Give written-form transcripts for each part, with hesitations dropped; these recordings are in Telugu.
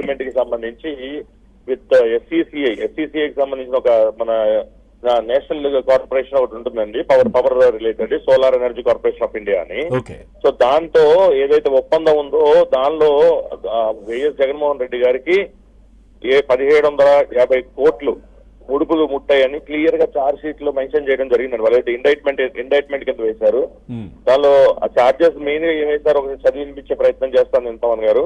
అగ్రిమెంట్ కి సంబంధించి విత్ ఎస్సీసీఐకి సంబంధించిన ఒక మన నేషనల్ కార్పొరేషన్ ఒకటి ఉంటుందండి, power related solar energy corporation of India అని. సో దాంతో ఏదైతే ఒప్పందం ఉందో దానిలో వైఎస్ జగన్మోహన్ రెడ్డి గారికి 1750 కోట్లు ముడుపులు ముట్టాయని క్లియర్ గా చార్జ్ షీట్ లో మెన్షన్ చేయడం జరిగిందండి. వాళ్ళైతే ఇండైట్మెంట్ కింద వేశారు. దానిలో ఆ చార్జెస్ మెయిన్ గా ఏమేశారు ఒకటి చదివినిపించే ప్రయత్నం చేస్తాను నేను పవన్ గారు.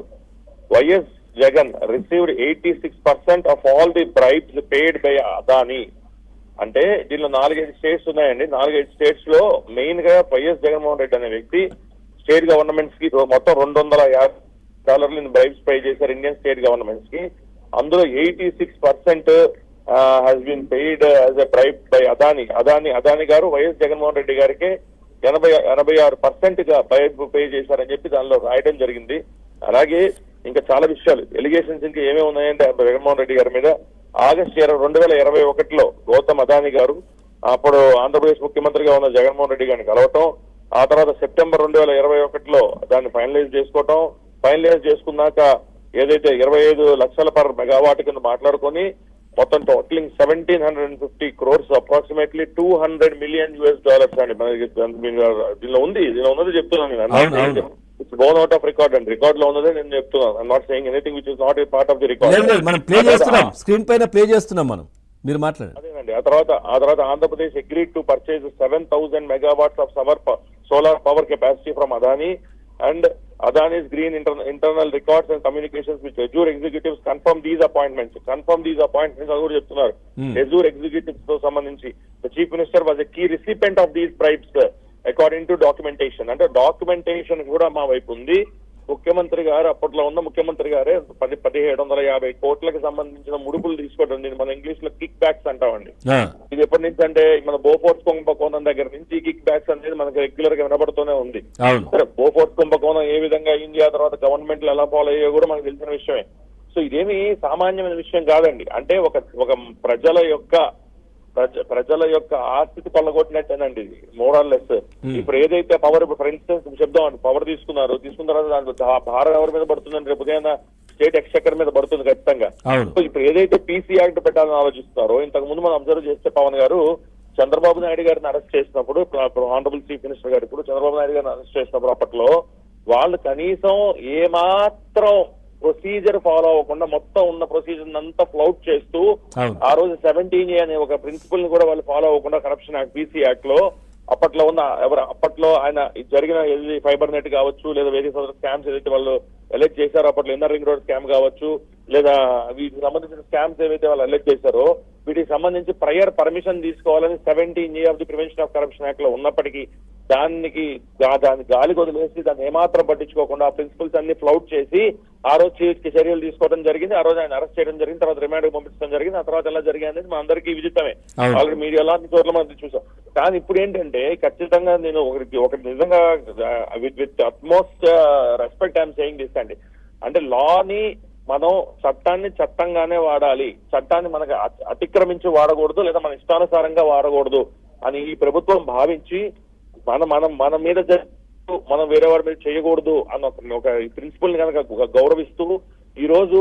YS Jagan received 86% of all the bribes paid by Adani. అంటే దీనిలో 4-5 స్టేట్స్ ఉన్నాయండి. 4-5 స్టేట్స్ లో మెయిన్ గా వైఎస్ జగన్మోహన్ రెడ్డి అనే వ్యక్తి స్టేట్ గవర్నమెంట్స్ కి మొత్తం $250 బ్రైబ్స్ పే చేశారు ఇండియన్ స్టేట్ గవర్నమెంట్స్ కి. అందులో 86% has been paid as a bribe by Adani గారు వైఎస్ జగన్మోహన్ రెడ్డి గారికి 86% గా బ్రైబ్ పే చేశారని చెప్పి దానిలో రాయడం జరిగింది. అలాగే ఇంకా చాలా విషయాలు ఎలిగేషన్స్ ఇంకా ఏమేమి ఉన్నాయంటే జగన్మోహన్ రెడ్డి గారి మీద ఆగస్టు 2021లో గౌతమ్ అదానీ గారు అప్పుడు ఆంధ్రప్రదేశ్ ముఖ్యమంత్రిగా ఉన్న జగన్మోహన్ రెడ్డి గారిని కలవటం, ఆ తర్వాత సెప్టెంబర్ 2021లో దాన్ని ఫైనలైజ్ చేసుకోవటం, ఫైనలైజ్ చేసుకున్నాక ఏదైతే 25 లక్షల పర్ మెగావాట్ కింద మాట్లాడుకొని మొత్తం టోటలింగ్ 1750 crores అప్రాక్సిమేట్లీ $200 million అండి. మనకి దీనిలో ఉన్నది చెప్తున్నాను. It's gone out of record అండి. రికార్డ్ లో ఉన్నదే నేను చెప్తున్నాను. I'm not saying anything which is not a part of the record. మనం ప్లే చేస్తున్నాం, స్క్రీన్ పైన ప్లే చేస్తున్నాం మనం, మీరు మాట్లాడండి. అదేనండి. ఆ తర్వాత Andhra Pradesh agreed to purchase 7000 megawatts of solar power capacity from Adani and Adani's green internal records and communications with Azure executives confirm these appointments అది కూడా చెప్తున్నారు. Azure executives తో సంబంధించి the chief minister was a key recipient of these bribes according to documentation. అంటే డాక్యుమెంటేషన్ కూడా మా వైపు ఉంది. ముఖ్యమంత్రి గారు అప్పట్లో ఉన్న ముఖ్యమంత్రి గారే 1750 కోట్లకి సంబంధించిన ముడుపులు తీసుకోవడం, మన ఇంగ్లీష్ లో కిక్ బ్యాక్స్ అంటామండి. ఇది ఎప్పటి నుంచి అంటే మన బోఫోర్స్ కుంభకోణం దగ్గర నుంచి కిక్ బ్యాక్స్ అనేది మనకి రెగ్యులర్ గా వినబడుతూనే ఉంది. సరే, బోఫోర్స్ కుంభకోణం ఏ విధంగా అయింది, ఆ తర్వాత గవర్నమెంట్లు ఎలా ఫాలో అయ్యో కూడా మనకు తెలిసిన విషయమే. సో ఇదేమి సామాన్యమైన విషయం కాదండి. అంటే ఒక ప్రజల యొక్క ఆస్తికి కొల్లగొట్టినట్టేనండి ఇది మోరల్లెస్. ఇప్పుడు ఏదైతే పవర్, ఫర్ ఇన్స్టెన్స్ చెప్దామండి, పవర్ తీసుకున్న తర్వాత దాంట్లో భారం ఎవరి మీద పడుతుందండి, రేపు ఉదయం స్టేట్ ఎక్స్చెక్కర్ మీద పడుతుంది ఖచ్చితంగా. సో ఇప్పుడు ఏదైతే పీసీ యాక్ట్ పెట్టాలని ఆలోచిస్తున్నారో, ఇంతకు ముందు మనం అబ్జర్వ్ చేస్తే పవన్ గారు చంద్రబాబు నాయుడు గారిని అరెస్ట్ చేసినప్పుడు, ఆనరబుల్ చీఫ్ మినిస్టర్ గారు ఇప్పుడు చంద్రబాబు నాయుడు గారిని అరెస్ట్ చేసినప్పుడు అప్పట్లో వాళ్ళు కనీసం ఏమాత్రం ప్రొసీజర్ ఫాలో అవ్వకుండా మొత్తం ఉన్న ప్రొసీజర్ అంతా ఫ్లౌట్ చేస్తూ ఆ రోజు 17A అనే ఒక ప్రిన్సిపల్ ని కూడా వాళ్ళు ఫాలో అవ్వకుండా కరప్షన్ యాక్ట్, పీసీ యాక్ట్ లో అప్పట్లో ఆయన జరిగిన ఫైబర్ నెట్ కావచ్చు, లేదా వేరే స్కామ్స్ ఏదైతే వాళ్ళు ఎలెక్ట్ చేశారో అప్పట్లో ఇన్నర్ రింగ్ రోడ్ స్కామ్ కావచ్చు, లేదా వీటికి సంబంధించిన స్కామ్స్ ఏవైతే వాళ్ళు ఎలెక్ట్ చేశారో వీటికి సంబంధించి ప్రయర్ పర్మిషన్ తీసుకోవాలని 17A of the prevention of corruption act లో ఉన్నప్పటికీ దాన్ని గాలి వదిలేసి దాన్ని ఏమాత్రం పట్టించుకోకుండా ఆ ప్రిన్సిపల్స్ అన్ని ఫ్లౌట్ చేసి ఆ రోజు చర్యలు తీసుకోవడం జరిగింది. ఆ రోజు ఆయన అరెస్ట్ చేయడం జరిగింది, తర్వాత రిమాండ్ పంపించడం జరిగింది. ఆ తర్వాత ఎలా జరిగింది అనేది మా అందరికీ విదితమే, ఆల్రెడీ మీడియాలో అన్ని చోట్ల మనం చూసాం. కానీ ఇప్పుడు ఏంటంటే ఖచ్చితంగా నేను ఒకటి నిజంగా with utmost respect I'm saying this అండి. అంటే లాని మనం చట్టాన్ని చట్టంగానే వాడాలి, చట్టాన్ని మనకు అతిక్రమించి వాడకూడదు, లేదా మన ఇష్టానుసారంగా వాడకూడదు అని ఈ ప్రభుత్వం భావించి మన మీద మనం వేరే వాడి మీద చేయకూడదు అన్న ఒక ప్రిన్సిపల్ కనుక గౌరవిస్తూ ఈ రోజు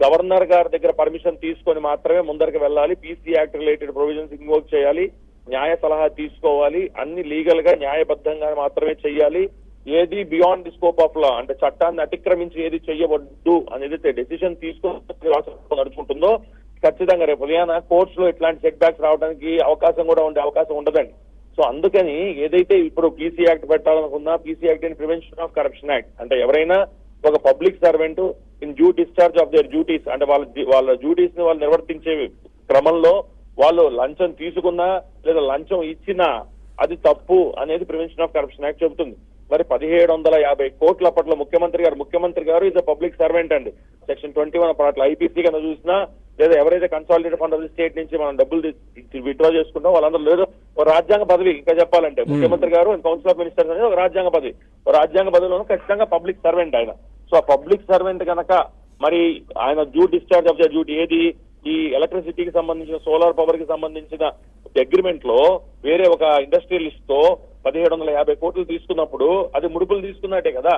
గవర్నర్ గారి దగ్గర పర్మిషన్ తీసుకొని మాత్రమే ముందరికి వెళ్ళాలి, PC act related provisions invoke చేయాలి, న్యాయ సలహా తీసుకోవాలి, అన్ని లీగల్ గా న్యాయబద్ధంగా మాత్రమే చెయ్యాలి. ఏది beyond the scope of law అంటే చట్టాన్ని అతిక్రమించి ఏది చెయ్యవద్దు అనేది డెసిషన్ తీసుకొని నడుచుకుంటుందో ఖచ్చితంగా రేపు ఉదయాన కోర్ట్స్ లో ఇట్లాంటి సెట్ బ్యాక్స్ రావడానికి అవకాశం కూడా ఉండే అవకాశం ఉండదండి. సో అందుకని ఏదైతే ఇప్పుడు పీసీ యాక్ట్ పెట్టాలనుకున్నా, PC act in prevention of corruption act అంటే ఎవరైనా ఒక public servant in due discharge of their duties అంటే వాళ్ళ డ్యూటీస్ ని వాళ్ళు నిర్వర్తించే క్రమంలో వాళ్ళు లంచం తీసుకున్నా లేదా లంచం ఇచ్చినా అది తప్పు అనేది ప్రివెన్షన్ ఆఫ్ కరప్షన్ యాక్ట్ చెబుతుంది. మరి 1750 కోట్ల అప్పట్లో ముఖ్యమంత్రి గారు ఇస్ అ పబ్లిక్ సర్వెంట్ అండి. సెక్షన్ 21 అట్లా ఐపీసీ కన్నా చూసినా లేదా ఎవరైతే consolidated fund of the state నుంచి మనం డబ్బులు విత్డ్రా చేసుకుంటాం వాళ్ళందరూ లేదు ఒక రాజ్యాంగ పదవి. ఇంకా చెప్పాలంటే ముఖ్యమంత్రి గారు కౌన్సిల్ ఆఫ్ మినిస్టర్స్ అనేది ఒక రాజ్యాంగ పదవి. రాజ్యాంగ పదవిలోనూ ఖచ్చితంగా పబ్లిక్ సర్వెంట్ ఆయన. సో ఆ పబ్లిక్ సర్వెంట్ కనుక మరి ఆయన due discharge of the duty ఏది ఈ ఎలక్ట్రిసిటీకి సంబంధించిన సోలార్ పవర్ కి సంబంధించిన అగ్రిమెంట్ లో వేరే ఒక ఇండస్ట్రియలిస్ట్ తో 1750 కోట్లు తీసుకున్నప్పుడు అది ముడుపులు తీసుకున్నట్టే కదా.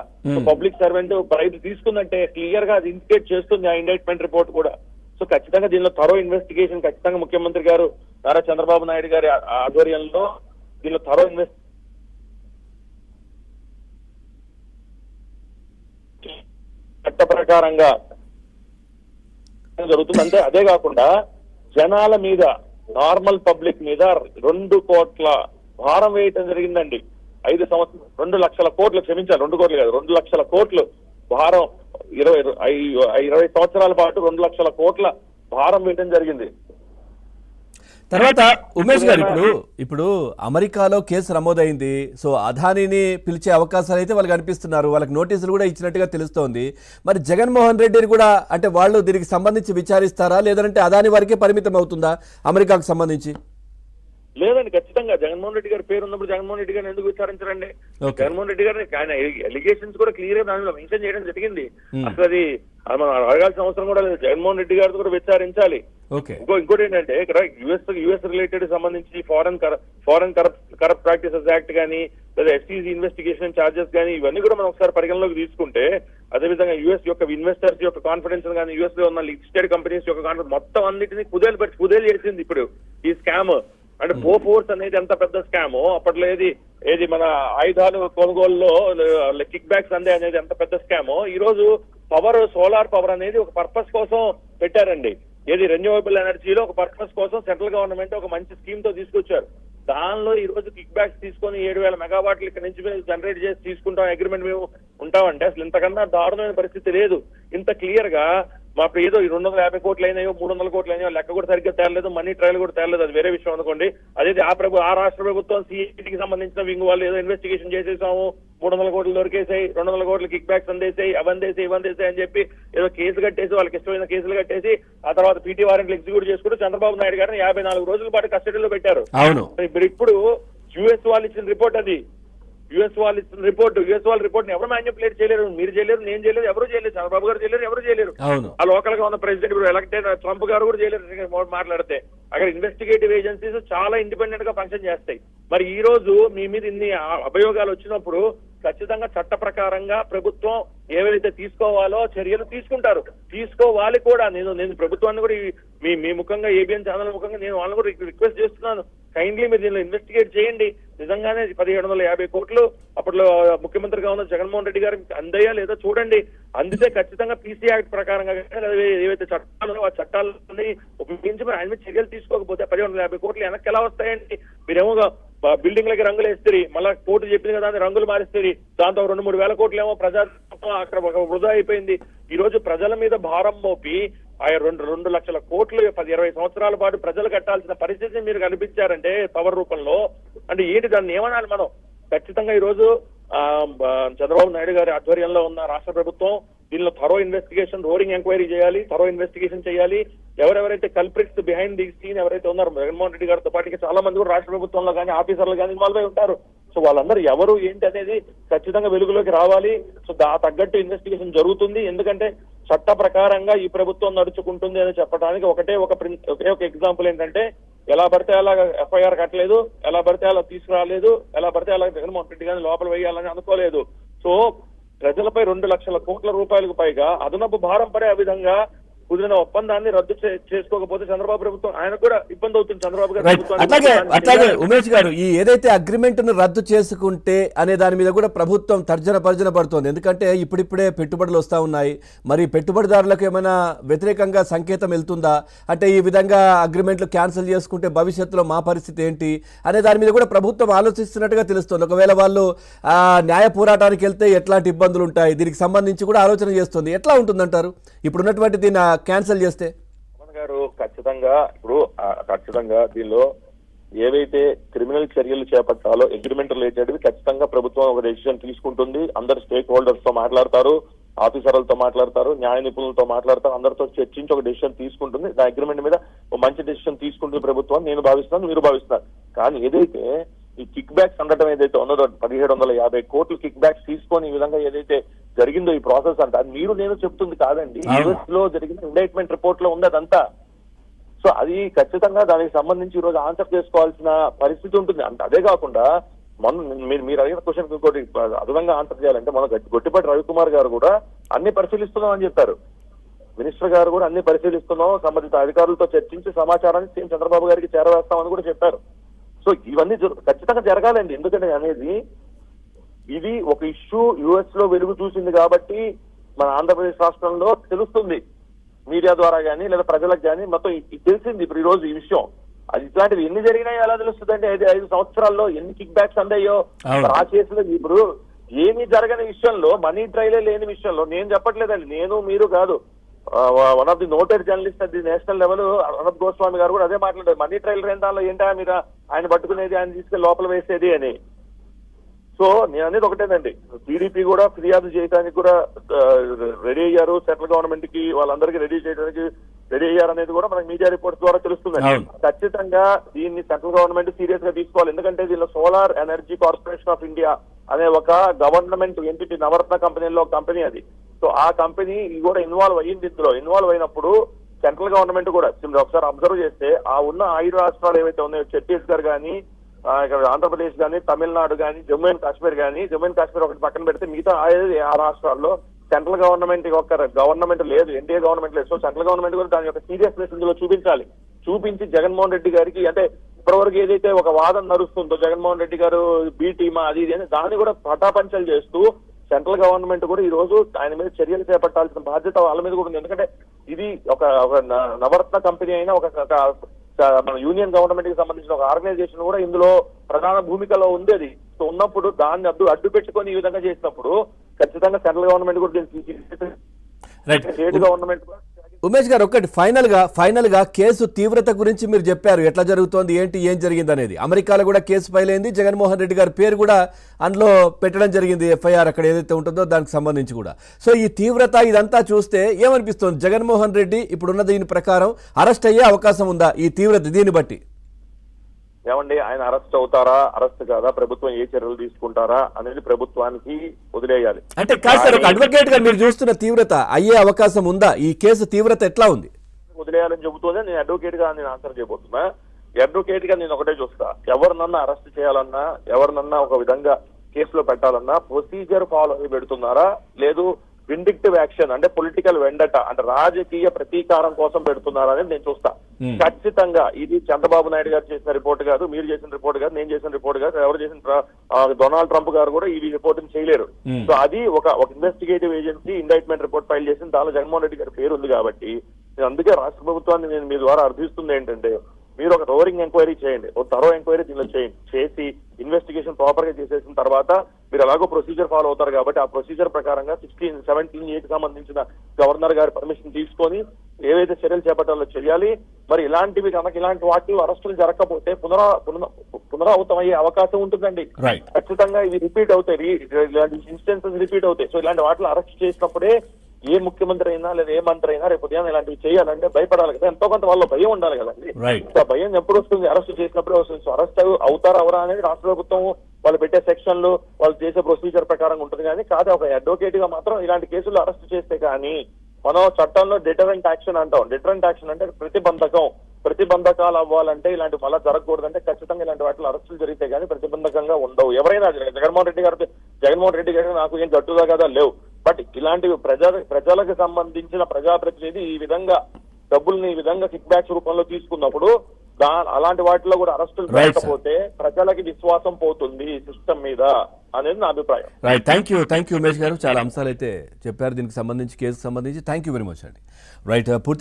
పబ్లిక్ సర్వెంట్ ప్రైజ్ తీసుకున్నట్టే క్లియర్ గా అది ఇండికేట్ చేస్తుంది ఆ ఇండైట్మెంట్ రిపోర్ట్ కూడా. సో ఖచ్చితంగా దీనిలో థరో ఇన్వెస్టిగేషన్ ఖచ్చితంగా ముఖ్యమంత్రి గారు నారా చంద్రబాబు నాయుడు గారి ఆధ్వర్యంలో దీనిలో థరో చట్ట ప్రకారంగా జరుగుతుంది. అంతే అదే కాకుండా జనాల మీద, నార్మల్ పబ్లిక్ మీద 2 కోట్ల భారం వేయటం జరిగిందండి. 5 సంవత్సరాలు 2 లక్షల కోట్లు, క్షమించాలి 2 కోట్లు కాదు 2 లక్షల కోట్లు భారం, 20 సంవత్సరాల పాటు 2 లక్షల కోట్ల భారం వేయటం జరిగింది. తర్వాత ఉమేష్ గారు ఇప్పుడు అమెరికాలో కేసు నమోదైంది. సో అదానీని పిలిచే అవకాశాలు అయితే వాళ్ళకి అనిపిస్తున్నారు, వాళ్ళకి నోటీసులు కూడా ఇచ్చినట్టుగా తెలుస్తోంది. మరి జగన్మోహన్ రెడ్డిని కూడా అంటే వాళ్ళు దీనికి సంబంధించి విచారిస్తారా, లేదంటే అదాని వరకే పరిమితం అవుతుందా అమెరికాకు సంబంధించి? లేదండి, ఖచ్చితంగా జగన్మోహన్ రెడ్డి గారి పేరు ఉన్నప్పుడు జగన్మోహన్ రెడ్డి గారిని ఎందుకు విచారించరండి? జగన్మోహన్ రెడ్డి గారిని ఆయన ఎలిగేషన్స్ కూడా క్లియర్ గా దానిలో మెన్షన్ చేయడం జరిగింది. అసలు అది మనం అడగాల్సిన అవసరం కూడా లేదు. జగన్మోహన్ రెడ్డి గారితో కూడా విచారించాలి. ఇంకోటి ఏంటంటే ఇక్కడ యుఎస్ రిలేటెడ్ సంబంధించి ఫారెన్ కరప్ట్ ప్రాక్టీసెస్ యాక్ట్ కానీ లేదా ఎఫ్సీసీ ఇన్వెస్టిగేషన్ చార్జెస్ కానీ ఇవన్నీ కూడా మనం ఒకసారి పరిగణలోకి తీసుకుంటే, అదేవిధంగా యుఎస్ యొక్క ఇన్వెస్టర్స్ యొక్క కాన్ఫిడెన్స్ కానీ యుఎస్ లో ఉన్న లిస్టెడ్ కంపెనీస్ యొక్క కాన్ఫిడెన్స్ మొత్తం అన్నింటినీ కుదేలు చేసింది ఇప్పుడు ఈ స్కామ్. అంటే బోఫోర్స్ అనేది ఎంత పెద్ద స్కామో అప్పట్లో ఏది మన ఆయుధాలు కొనుగోలులో కిక్ బ్యాక్స్ అందే అనేది ఎంత పెద్ద స్కామో ఈ రోజు సోలార్ పవర్ అనేది ఒక పర్పస్ కోసం పెట్టారండి. రెన్యూవబుల్ ఎనర్జీలో ఒక పర్పస్ కోసం సెంట్రల్ గవర్నమెంట్ ఒక మంచి స్కీమ్ తో తీసుకొచ్చారు. దానిలో ఈ రోజు కిక్ బ్యాక్స్ తీసుకొని 7000 మెగావాట్లు ఇక్కడ నుంచి మేము జనరేట్ చేసి తీసుకుంటాం, అగ్రిమెంట్ మేము ఉంటామంటే అసలు ఇంతకన్నా దారుణమైన పరిస్థితి లేదు. ఇంత క్లియర్ గా మా ఏదో 250 కోట్లు అయినాయో 300 కోట్లు అయినాయో లెక్క కూడా సరిగ్గా తేలలేదు, మనీ ట్రయల్ కూడా తేలలేదు, అది వేరే విషయం అనుకోండి. అదే ఆ రాష్ట్ర ప్రభుత్వం సిఐటికి సంబంధించిన వింగ్ వాళ్ళు ఏదో ఇన్వెస్టిగేషన్ చేసేసాము, 300 కోట్లు దొరికేసాయి, 200 కోట్లు కిక్ బ్యాక్స్ అందేసాయి, అవందేసాయి ఇవందేసాయి అని చెప్పి ఏదో కేసు కట్టేసి వాళ్ళకి ఇష్టమైన కేసులు కట్టేసి ఆ తర్వాత పీటీ వారెంట్లు ఎగ్జిక్యూట్ చేసుకుంటూ చంద్రబాబు నాయుడు గారిని 54 రోజుల పాటు కస్టడీలో పెట్టారు. ఇప్పుడు యుఎస్ వాళ్ళు ఇచ్చిన రిపోర్ట్ అది. యుఎస్ వాళ్ళ రిపోర్ట్ ని ఎవరు మ్యానిపులేట్ చేయలేరు. మీరు చేయలేరు, నేను చేయలేదు, ఎవరు చేయలేరు, చంద్రబాబు గారు చేయలేరు, ఎవరు చేయలేరు. ఆ లోకల్ గా ఉన్న ప్రెసిడెంట్ ఇప్పుడు ఎలక్ట్ అయిన ట్రంప్ గారు కూడా చేయలేరు. మాట్లాడితే అక్కడ ఇన్వెస్టిగేటివ్ ఏజెన్సీస్ చాలా ఇండిపెండెంట్ గా ఫంక్షన్ చేస్తాయి. మరి ఈ రోజు మీ మీద ఇన్ని అభియోగాలు వచ్చినప్పుడు ఖచ్చితంగా చట్ట ప్రకారంగా ప్రభుత్వం ఏవైతే తీసుకోవాలో చర్యలు తీసుకుంటారు, తీసుకోవాలి కూడా. నేను ప్రభుత్వాన్ని కూడా మీ ముఖంగా ఏబిఎన్ ఛానల్ ముఖంగా నేను వాళ్ళని కూడా రిక్వెస్ట్ చేస్తున్నాను, కైండ్లీ మీరు దీనిలో ఇన్వెస్టిగేట్ చేయండి. నిజంగానే 1750 కోట్లు అప్పట్లో ముఖ్యమంత్రిగా ఉన్న జగన్మోహన్ రెడ్డి గారికి అందాయా లేదా చూడండి. అందితే ఖచ్చితంగా పీసీ యాక్ట్ ప్రకారంగా ఏవైతే చట్టాలు ఆ చట్టాలని ఉపయోగించి ఆయన మీద చర్యలు తీసుకోకపోతే 1750 కోట్లు వెనక్కి ఎలా వస్తాయండి? మీరేమో బిల్డింగ్లకి రంగులు వేస్తారు, మళ్ళీ కోర్టు చెప్పింది కదా రంగులు మారిస్తారు, దాంతో 2-3 వేల కోట్లు ఏమో ప్రజా అక్కడ వృధా అయిపోయింది. ఈ రోజు ప్రజల మీద భారం మోపి ఆ 2 లక్షల కోట్లు 10-20 సంవత్సరాల పాటు ప్రజలు కట్టాల్సిన పరిస్థితిని మీరు కనిపించారంటే పవర్ రూపంలో. అంటే ఏంటి దాన్ని ఏమనాలి మనం? ఖచ్చితంగా ఈ రోజు చంద్రబాబు నాయుడు గారి ఆధ్వర్యంలో ఉన్న రాష్ట్ర ప్రభుత్వం దీనిలో థరో ఇన్వెస్టిగేషన్, రోరింగ్ ఎంక్వైరీ చేయాలి, థరో ఇన్వెస్టిగేషన్ చేయాలి. ఎవరెవరైతే కల్ప్రిట్స్ బిహైండ్ ది సీన్ ఎవరైతే ఉన్నారో జగన్మోహన్ రెడ్డి గారితో పాటు చాలా మంది కూడా రాష్ట్ర ప్రభుత్వంలో కానీ ఆఫీసర్లు కానీ ఇన్వాల్వ్ అయి ఉంటారు. సో వాళ్ళందరూ ఎవరు ఏంటి అనేది ఖచ్చితంగా వెలుగులోకి రావాలి. సో తగ్గట్టు ఇన్వెస్టిగేషన్ జరుగుతుంది. ఎందుకంటే చట్ట ప్రకారంగా ఈ ప్రభుత్వం నడుచుకుంటుంది అని చెప్పడానికి ఒకే ఒక ఎగ్జాంపుల్ ఏంటంటే, ఎలా పడితే అలా ఎఫ్ఐఆర్ కట్టలేదు, ఎలా పడితే అలా తీసుకురాలేదు, ఎలా పడితే అలా జగన్మోహన్ రెడ్డి గారిని లోపల వేయాలని అనుకోలేదు. సో ప్రజలపై 2 లక్షల కోట్ల రూపాయలకు పైగా అదనపు భారం పడే ఆ విధంగా కుదిరిన ఒప్పందాన్ని రద్దు చేసుకోకపోతే చంద్రబాబు ప్రభుత్వం ఆయన కూడా ఇబ్బంది అవుతుంది. చంద్రబాబు గారు అట్లాగే ఉమేష్ గారు ఈ ఏదైతే అగ్రిమెంట్ ను రద్దు చేసుకుంటే అనే దాని మీద కూడా ప్రభుత్వం తర్జన పడుతోంది. ఎందుకంటే ఇప్పుడిప్పుడే పెట్టుబడులు వస్తా ఉన్నాయి, మరి పెట్టుబడిదారులకు ఏమైనా వ్యతిరేకంగా సంకేతం వెళ్తుందా? అంటే ఈ విధంగా అగ్రిమెంట్లు క్యాన్సిల్ చేసుకుంటే భవిష్యత్తులో మా పరిస్థితి ఏంటి అనే దాని మీద కూడా ప్రభుత్వం ఆలోచిస్తున్నట్టుగా తెలుస్తుంది. ఒకవేళ వాళ్ళు న్యాయ పోరాటానికి వెళ్తే ఎట్లాంటి ఇబ్బందులు ఉంటాయి, దీనికి సంబంధించి కూడా ఆలోచన చేస్తుంది. ఎట్లా ఉంటుందంటారు ఇప్పుడున్నటువంటి దీన్ని క్యాన్సిల్ చేస్తే? గారు ఖచ్చితంగా దీనిలో ఏవైతే క్రిమినల్ చర్యలు చేపట్టాలో అగ్రిమెంట్ రిలేటెడ్ ఖచ్చితంగా ప్రభుత్వం ఒక డెసిషన్ తీసుకుంటుంది. అందరు స్టేక్ హోల్డర్స్ తో మాట్లాడతారు, ఆఫీసర్లతో మాట్లాడతారు, న్యాయ నిపుణులతో మాట్లాడతారు, అందరితో చర్చించి ఒక డెసిషన్ తీసుకుంటుంది. ఆ అగ్రిమెంట్ మీద ఒక మంచి డెసిషన్ తీసుకుంటుంది ప్రభుత్వం, నేను భావిస్తున్నాను, మీరు భావిస్తున్నారు. కానీ ఏదైతే ఈ కిక్ బ్యాక్స్ అనడం ఏదైతే ఉన్నదో 1750 కోట్లు కిక్ బ్యాక్స్ తీసుకొని ఈ విధంగా ఏదైతే జరిగిందో ఈ ప్రాసెస్ అంటే అది మీరు నేను చెప్తుంది కాదండి, యుఎస్ లో జరిగిన ఇండైట్మెంట్ రిపోర్ట్ లో ఉంది అదంతా. సో అది ఖచ్చితంగా దానికి సంబంధించి ఈ రోజు ఆన్సర్ చేసుకోవాల్సిన పరిస్థితి ఉంటుంది. అంటే అదే కాకుండా మీరు అడిగిన క్వశ్చన్ ఇంకోటి అదనంగా ఆన్సర్ చేయాలంటే మన గొట్టిపాటి రవికుమార్ గారు కూడా అన్ని పరిశీలిస్తున్నాం అని చెప్పారు. మినిస్టర్ గారు కూడా అన్ని పరిశీలిస్తున్నాం, సంబంధిత అధికారులతో చర్చించి సమాచారాన్ని సీఎం చంద్రబాబు గారికి చేరవేస్తామని కూడా చెప్పారు. సో ఇవన్నీ ఖచ్చితంగా జరగాలండి. ఎందుకంటే అనేది ఇది ఒక ఇష్యూ యుఎస్ లో వెలుగు చూసింది కాబట్టి మన ఆంధ్రప్రదేశ్ రాష్ట్రంలో తెలుస్తుంది మీడియా ద్వారా కానీ లేదా ప్రజలకు కానీ మొత్తం తెలిసింది. ఇప్పుడు ఈ రోజు ఈ విషయం అది ఇట్లాంటివి ఎన్ని జరిగినాయో ఎలా తెలుస్తుంది అంటే 5 సంవత్సరాల్లో ఎన్ని కిక్ బ్యాక్స్ అందాయో ఆ కేసులో. ఇప్పుడు ఏమీ జరగని విషయంలో, మనీ ట్రైలే లేని విషయంలో నేను చెప్పట్లేదండి, నేను మీరు కాదు, one of the noted journalist అది నేషనల్ లెవెల్ అర్నబ్ గోస్వామి గారు కూడా అదే మాట్లాడారు. మనీ ట్రైలర్ ఏం దానిలో ఏంటా మీరు ఆయన పట్టుకునేది, ఆయన తీసుకెళ్లి లోపల వేసేది అని. సో నేను అనేది ఒకటేనండి, టీడీపీ కూడా ఫిర్యాదు చేయడానికి కూడా రెడీ అయ్యారు, సెంట్రల్ గవర్నమెంట్ కి వాళ్ళందరికీ రెడీ చేయడానికి రెడీ అయ్యారు అనేది కూడా మనకి మీడియా రిపోర్ట్స్ ద్వారా తెలుస్తుందండి. ఖచ్చితంగా దీన్ని సెంట్రల్ గవర్నమెంట్ సీరియస్ గా తీసుకోవాలి. ఎందుకంటే దీనిలో solar energy corporation of India అనే ఒక గవర్నమెంట్ ఎంటిటీ, నవరత్న కంపెనీలో కంపెనీ అది. సో ఆ కంపెనీ కూడా ఇన్వాల్వ్ అయ్యింది. ఇందులో ఇన్వాల్వ్ అయినప్పుడు సెంట్రల్ గవర్నమెంట్ కూడా ఒకసారి అబ్జర్వ్ చేస్తే ఆ ఉన్న 5 రాష్ట్రాలు ఏవైతే ఉన్నాయో, ఛత్తీస్గఢ్ కానీ, ఆంధ్రప్రదేశ్ కానీ, తమిళనాడు కానీ, జమ్మూ అండ్ కాశ్మీర్ కానీ, జమ్మూ అండ్ కాశ్మీర్ ఒకటి పక్కన పెడితే మిగతా 5 రాష్ట్రాల్లో సెంట్రల్ గవర్నమెంట్ గవర్నమెంట్ లేదు, ఎన్డీఏ గవర్నమెంట్ లేదు. సో సెంట్రల్ గవర్నమెంట్ కూడా దాని యొక్క సీరియస్నెస్ ఇందులో చూపించాలి. చూపించి జగన్మోహన్ రెడ్డి గారికి, అంటే ఇప్పటివరకు ఏదైతే ఒక వాదన నడుస్తుందో జగన్మోహన్ రెడ్డి గారు బీ టీమా అది ఇది అని దాన్ని కూడా పటాపంచలు చేస్తూ సెంట్రల్ గవర్నమెంట్ కూడా ఈ రోజు ఆయన మీద చర్యలు చేపట్టాల్సిన బాధ్యత వాళ్ళ మీద కూడా ఉంది. ఎందుకంటే ఇది ఒక నవరత్న కంపెనీ అయినా మన యూనియన్ గవర్నమెంట్ కి సంబంధించిన ఒక ఆర్గనైజేషన్ కూడా ఇందులో ప్రధాన భూమికలో ఉంది. అది సో ఉన్నప్పుడు దాన్ని అడ్డు పెట్టుకొని ఈ విధంగా చేసినప్పుడు ఖచ్చితంగా సెంట్రల్ గవర్నమెంట్ కూడా స్టేట్ గవర్నమెంట్ కూడా. ఉమేష్ గారు, ఒకటి ఫైనల్ గా కేసు తీవ్రత గురించి మీరు చెప్పారు, ఎట్లా జరుగుతోంది, ఏంటి, ఏం జరిగింది అనేది. అమెరికాలో కూడా కేసు ఫైల్ అయింది, జగన్మోహన్ రెడ్డి గారి పేరు కూడా అందులో పెట్టడం జరిగింది, ఎఫ్ఐఆర్ అక్కడ ఏదైతే ఉంటుందో దానికి సంబంధించి కూడా. సో ఈ తీవ్రత ఇదంతా చూస్తే ఏమనిపిస్తుంది, జగన్మోహన్ రెడ్డి ఇప్పుడున్న దీని ప్రకారం అరెస్ట్ అయ్యే అవకాశం ఉందా ఈ తీవ్రత దీన్ని బట్టి? ఏమండి, ఆయన అరెస్ట్ అవుతారా, అరెస్ట్ కాదా, ప్రభుత్వం ఏ చర్యలు తీసుకుంటారా అనేది ప్రభుత్వానికి వదిలేయాలి. అంటే కాదు సార్, ఒక అడ్వకేట్ గా మీరు చూస్తున్న తీవ్రత అయ్యే అవకాశం ఉందా, ఈ కేసు తీవ్రత ఎట్లా ఉంది? వదిలేయాలని చెబుతూనే నేను అడ్వకేట్ గా నేను ఆన్సర్ చేయబోతున్నా. అడ్వకేట్ గా నేను ఒకటే చూస్తా, ఎవరినన్నా అరెస్ట్ చేయాలన్నా, ఎవరినన్నా ఒక విధంగా కేసులో పెట్టాలన్నా ప్రొసీజర్ ఫాలో అయి పెడుతున్నారా, లేదు విండిక్టివ్ యాక్షన్ అంటే పొలిటికల్ వెండట అంటే రాజకీయ ప్రతీకారం కోసం పెడుతున్నారా అనేది నేను చూస్తా. ఖచ్చితంగా ఇది చంద్రబాబు నాయుడు గారు చేసిన రిపోర్ట్ కాదు, మీరు చేసిన రిపోర్ట్ కాదు, నేను చేసిన రిపోర్ట్ కాదు, ఎవరు చేసిన డొనాల్డ్ ట్రంప్ గారు కూడా ఈ రిపోర్ట్ చేయలేరు. సో అది ఒక investigative agency indictment report file చేసింది, దానిలో జగన్మోహన్ రెడ్డి గారి పేరు ఉంది కాబట్టి నేను అందుకే రాష్ట్ర ప్రభుత్వాన్ని నేను మీ ద్వారా అర్థిస్తుంది ఏంటంటే, మీరు ఒక రోరింగ్ ఎంక్వైరీ చేయండి, ఒక తరో ఎంక్వైరీ దీనిలో చేయండి, చేసి ఇన్వెస్టిగేషన్ ప్రాపర్ గా చేసేసిన తర్వాత మీరు ఎలాగో ప్రొసీజర్ ఫాలో అవుతారు కాబట్టి ఆ ప్రొసీజర్ ప్రకారంగా 17A కి సంబంధించిన గవర్నర్ గారి పర్మిషన్ తీసుకొని ఏవైతే చర్యలు చేపట్టాలో చేయాలి. మరి ఇలాంటివి కనుక ఇలాంటి వాటి అరెస్టులు జరగకపోతే పునరావృతం అయ్యే అవకాశం ఉంటుందండి. ఖచ్చితంగా ఇవి రిపీట్ అవుతాయి, ఇలాంటి ఇన్స్టెన్సెస్ రిపీట్ అవుతాయి. సో ఇలాంటి వాటిలో అరెస్ట్ చేసినప్పుడే ఏ ముఖ్యమంత్రి అయినా లేదా ఏ మంత్రి అయినా రేపు ఉదయం ఇలాంటివి చేయాలంటే భయపడాలి కదా, ఎంతో కొంత వాళ్ళ భయం ఉండాలి కదండి. ఆ భయం ఎప్పుడు వస్తుంది, అరెస్ట్ చేసినప్పుడే వస్తుంది. సో అరెస్ట్ అవుతారా అవరా అనేది రాష్ట్ర ప్రభుత్వం వాళ్ళు పెట్టే సెక్షన్లు వాళ్ళు చేసే ప్రొసీజర్ ప్రకారం ఉంటుంది. కానీ కాదు, ఒక అడ్వకేట్ గా మాత్రం ఇలాంటి కేసులు అరెస్ట్ చేస్తే కానీ మనం చట్టంలో డిటరెంట్ యాక్షన్ అంటాం. డిటరెంట్ యాక్షన్ అంటే ప్రతిబంధకాలు అవ్వాలంటే ఇలాంటి మళ్ళా జరగకూడదంటే ఖచ్చితంగా ఇలాంటి వాటిలో అరెస్టులు జరిగితే కానీ ప్రతిబంధకంగా ఉండవు. ఎవరైనా జగన్మోహన్ రెడ్డి గారు నాకు ఏం గట్టుగా కదా లేవు, బట్ ఇలాంటివి ప్రజలకు సంబంధించిన ప్రజాప్రతినిధి ఈ విధంగా డబ్బుల్ని ఈ విధంగా కిక్ బ్యాక్స్ రూపంలో తీసుకున్నప్పుడు అలాంటి వాటిలో కూడా అరెస్టులు లేకపోతే ప్రజలకి విశ్వాసం పోతుంది సిస్టమ్ మీద అనేది నా అభిప్రాయం. రైట్, థ్యాంక్ యూ ఉమేష్ గారు, చాలా అంశాలు అయితే చెప్పారు దీనికి సంబంధించి, కేసుకు సంబంధించి. థ్యాంక్ యూ వెరీ మచ్ అండి. రైట్, పూర్తి